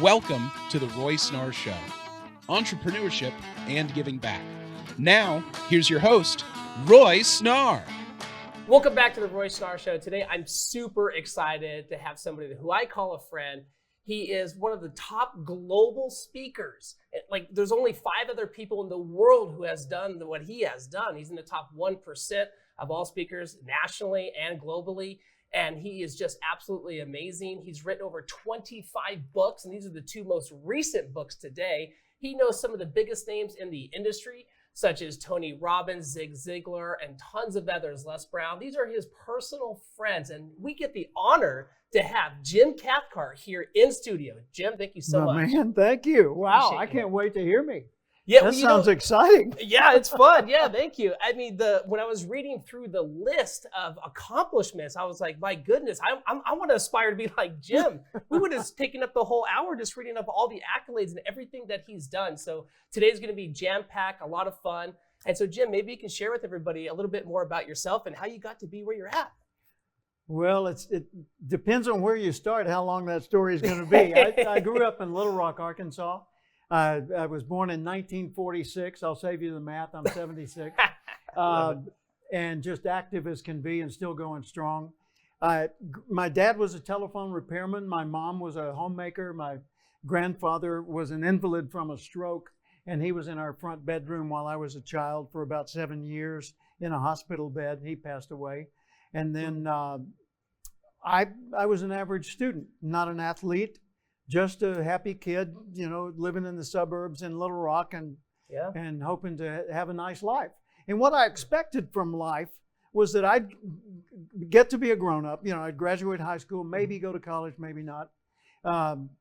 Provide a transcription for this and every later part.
Welcome to the Roy Snarr Show, entrepreneurship and giving back. Now, here's your host, Roy Snarr. Welcome back to the Roy Snarr Show. Today, I'm super excited to have somebody who I call a friend. He is one of the top global speakers. Like, there's only 5 other people in the world who has done what he has done. He's in the top 1% of all speakers nationally and globally. And he is just absolutely amazing. He's written over 25 books, and these are the 2 most recent books today. He knows some of the biggest names in the industry, such as Tony Robbins, Zig Ziglar, and tons of others, Les Brown. These are his personal friends, and we get the honor to have Jim Cathcart here in studio. Jim, thank you so much. Man, thank you. Wow, Appreciate I can't wait to hear me. Yeah, that sounds exciting. Yeah, it's fun. Yeah, thank you. I mean, when I was reading through the list of accomplishments, I was like, my goodness, I want to aspire to be like Jim. We would have taken up the whole hour just reading up all the accolades and everything that he's done. So today's going to be jam-packed, a lot of fun. And so, Jim, maybe you can share with everybody a little bit more about yourself and how you got to be where you're at. Well, it depends on where you start, how long that story is going to be. I grew up in Little Rock, Arkansas. I was born in 1946. I'll save you the math. I'm 76. And just active as can be and still going strong. My dad was a telephone repairman. My mom was a homemaker. My grandfather was an invalid from a stroke, and he was in our front bedroom while I was a child for about 7 years in a hospital bed. He passed away. And then I was an average student, not an athlete. Just a happy kid, you know, living in the suburbs in Little Rock and hoping to have a nice life. And what I expected from life was that I'd get to be a grown-up. You know, I'd graduate high school, maybe go to college, maybe not.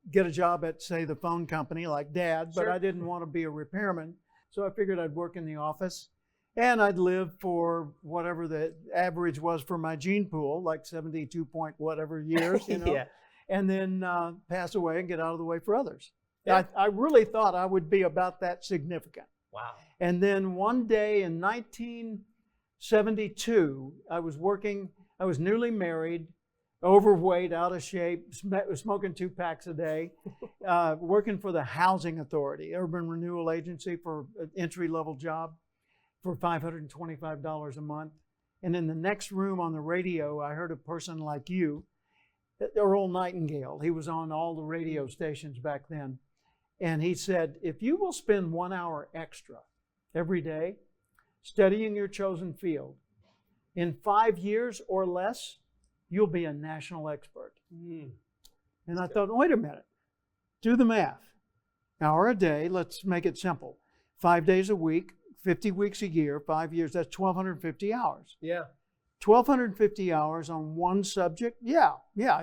Get a job at, say, the phone company like Dad, but I didn't want to be a repairman. So I figured I'd work in the office. And I'd live for whatever the average was for my gene pool, like 72 point whatever years, you know. Yeah. And then pass away and get out of the way for others. Yeah. I really thought I would be about that significant. Wow. And then one day in 1972, I was newly married, overweight, out of shape, smoking 2 packs a day, working for the Housing Authority, Urban Renewal Agency, for an entry-level job for $525 a month. And in the next room on the radio, I heard a person like you, Earl Nightingale. He was on all the radio stations back then. And he said, if you will spend 1 hour extra every day studying your chosen field, in 5 years or less, you'll be a national expert. And I thought, wait a minute, do the math. Hour a day, let's make it simple. 5 days a week, 50 weeks a year, 5 years, that's 1,250 hours. Yeah. 1,250 hours on one subject, yeah,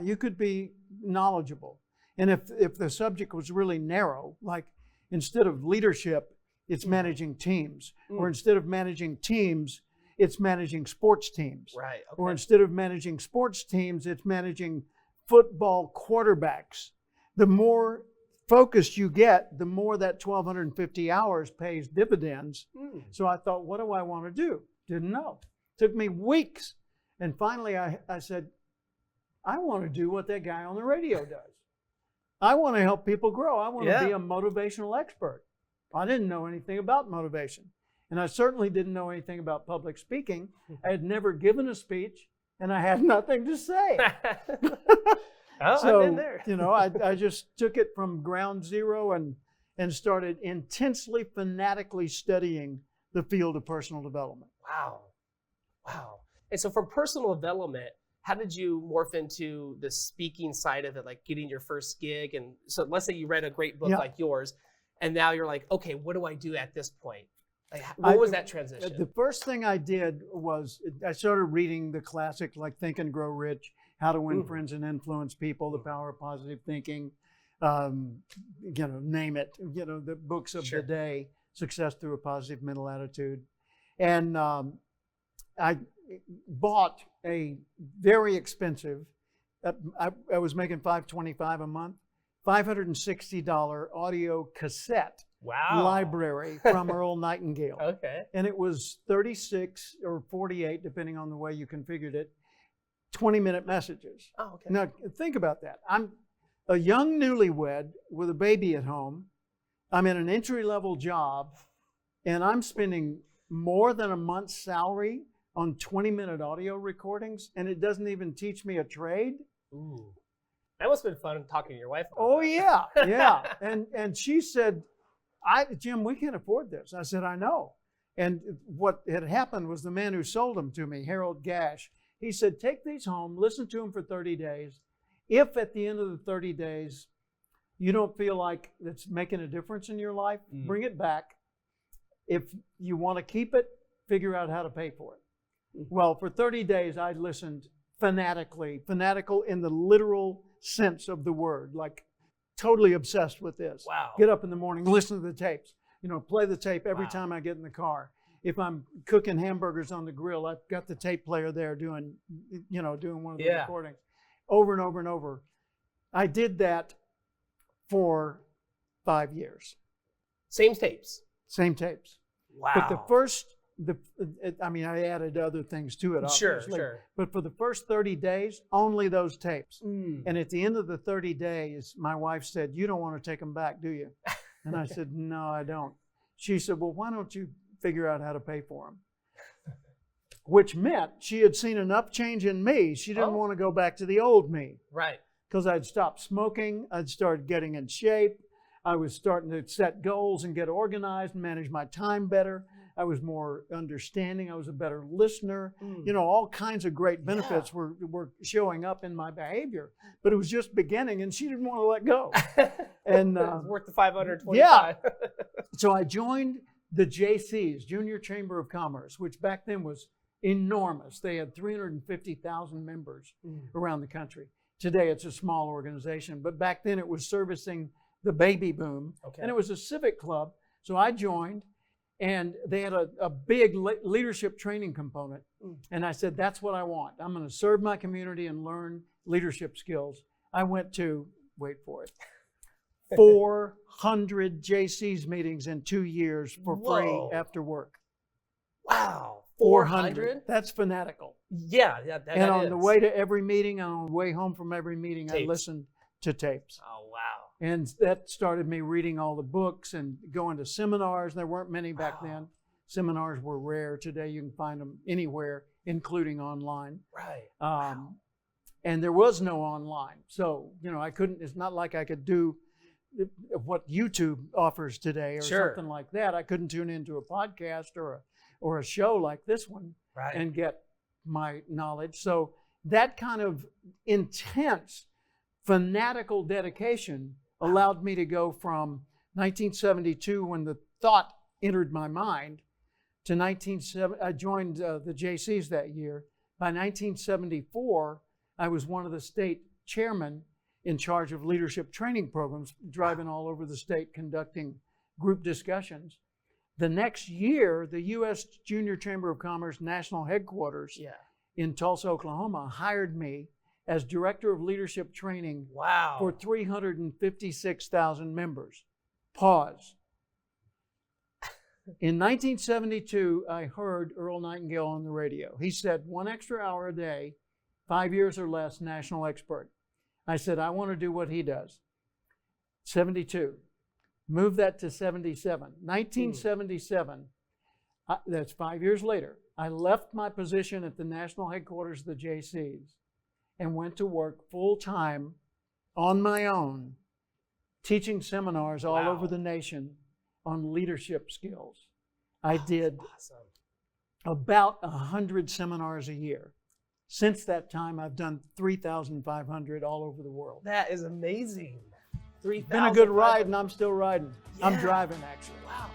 you could be knowledgeable. And if the subject was really narrow, like instead of leadership, it's managing teams. Or instead of managing teams, it's managing sports teams. Right. Okay. Or instead of managing sports teams, it's managing football quarterbacks. The more focused you get, the more that 1,250 hours pays dividends. So I thought, what do I want to do? Didn't know. Took me weeks. And finally, I said, I want to do what that guy on the radio does. I want to help people grow. I want to be a motivational expert. I didn't know anything about motivation. And I certainly didn't know anything about public speaking. I had never given a speech, and I had nothing to say. So, I've been there. You know, I just took it from ground zero and started intensely, fanatically studying the field of personal development. Wow. And so from personal development, how did you morph into the speaking side of it, like getting your first gig? And so let's say you read a great book like yours, and now you're like, okay, what do I do at this point? Like, what was that transition? The first thing I did was I started reading the classics like Think and Grow Rich, How to Win Friends and Influence People, The Power of Positive Thinking, name it, the books of the day, Success Through a Positive Mental Attitude. And I bought a very expensive, I was making $525 a month, $560 audio cassette library from Earl Nightingale. Okay. And it was 36 or 48, depending on the way you configured it, 20-minute messages. Oh, okay. Now, think about that. I'm a young newlywed with a baby at home. I'm in an entry-level job, and I'm spending more than a month's salary on 20-minute audio recordings, and it doesn't even teach me a trade. Ooh. That must have been fun talking to your wife about Oh, that. yeah. And she said, Jim, we can't afford this. I said, I know. And what had happened was the man who sold them to me, Harold Gash, he said, take these home, listen to them for 30 days. If at the end of the 30 days you don't feel like it's making a difference in your life, bring it back. If you want to keep it, figure out how to pay for it. Well, for 30 days, I listened fanatical in the literal sense of the word, like totally obsessed with this. Wow. Get up in the morning, listen to the tapes, play the tape every time I get in the car. If I'm cooking hamburgers on the grill, I've got the tape player there doing one of the recordings over and over and over. I did that for 5 years. Same tapes. Same tapes. Wow. But I added other things to it, obviously. Sure. But for the first 30 days, only those tapes. And at the end of the 30 days, my wife said, you don't want to take them back, do you? And I said, no, I don't. She said, well, why don't you figure out how to pay for them? Which meant she had seen enough change in me. She didn't want to go back to the old me. Right. Because I'd stopped smoking. I'd started getting in shape. I was starting to set goals and get organized and manage my time better. I was more understanding. I was a better listener. All kinds of great benefits were showing up in my behavior. But it was just beginning, and she didn't want to let go. And it was worth the $525. Yeah. So I joined the JCs, Junior Chamber of Commerce, which back then was enormous. They had 350,000 members around the country. Today it's a small organization, but back then it was servicing the baby boom. Okay. And it was a civic club. So I joined, and they had a big leadership training component. And I said, that's what I want. I'm going to serve my community and learn leadership skills. I went to, wait for it, 400 JC's meetings in 2 years for free after work. Wow. 400. That's fanatical. Yeah. And on the way to every meeting, and on the way home from every meeting, tapes. I listened to tapes. Oh, wow. And that started me reading all the books and going to seminars. There weren't many back then. Seminars were rare. Today you can find them anywhere, including online. Right. And there was no online. So, I couldn't, it's not like I could do what YouTube offers today or something like that. I couldn't tune into a podcast or a show like this one and get my knowledge. So that kind of intense, fanatical dedication allowed me to go from 1972, when the thought entered my mind, to I joined the JCs that year. By 1974, I was one of the state chairmen in charge of leadership training programs, driving all over the state, conducting group discussions. The next year, the U.S. Junior Chamber of Commerce National Headquarters in Tulsa, Oklahoma, hired me as Director of Leadership Training for 356,000 members. Pause. In 1972, I heard Earl Nightingale on the radio. He said, 1 extra hour a day, 5 years or less, national expert. I said, I want to do what he does. 72. Move that to 77. 1977, that's 5 years later, I left my position at the national headquarters of the JCs and went to work full-time on my own, teaching seminars all over the nation on leadership skills. I did about 100 seminars a year. Since that time, I've done 3,500 all over the world. That is amazing. 3,000. Been a good ride, and I'm still riding. Yeah. I'm driving, actually. Wow.